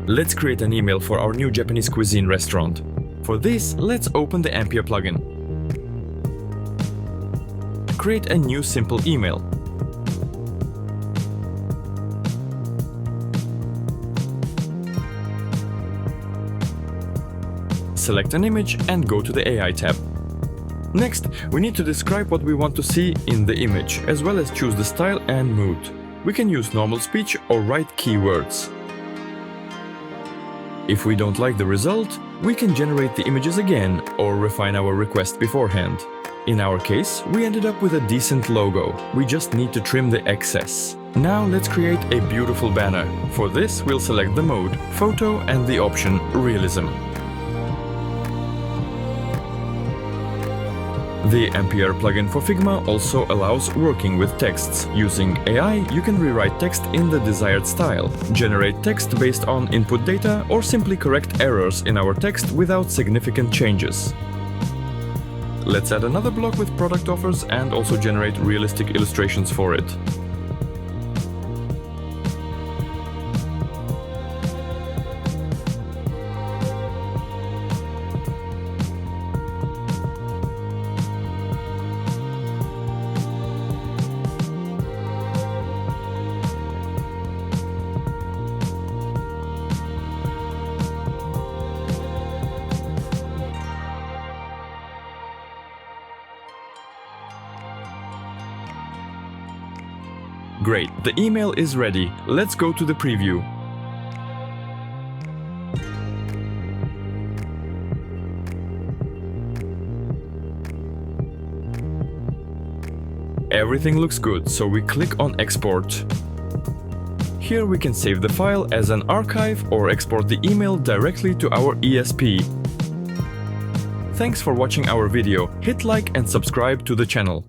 Let's create an email for our new Japanese cuisine restaurant. For this, let's open the Ampere plugin. Create a new simple email. Select an image and go to the AI tab. Next, we need to describe what we want to see in the image, as well as choose the style and mood. We can use normal speech or write keywords. If we don't like the result, we can generate the images again or refine our request beforehand. In our case, we ended up with a decent logo. We just need to trim the excess. Now let's create a beautiful banner. For this, we'll select the mode, photo, and the option realism. The Ampere plugin for Figma also allows working with texts. Using AI, you can rewrite text in the desired style, generate text based on input data, or simply correct errors in our text without significant changes. Let's add another block with product offers and also generate realistic illustrations for it. Great, the email is ready. Let's go to the preview. Everything looks good, so we click on Export. Here we can save the file as an archive or export the email directly to our ESP. Thanks for watching our video. Hit like and subscribe to the channel.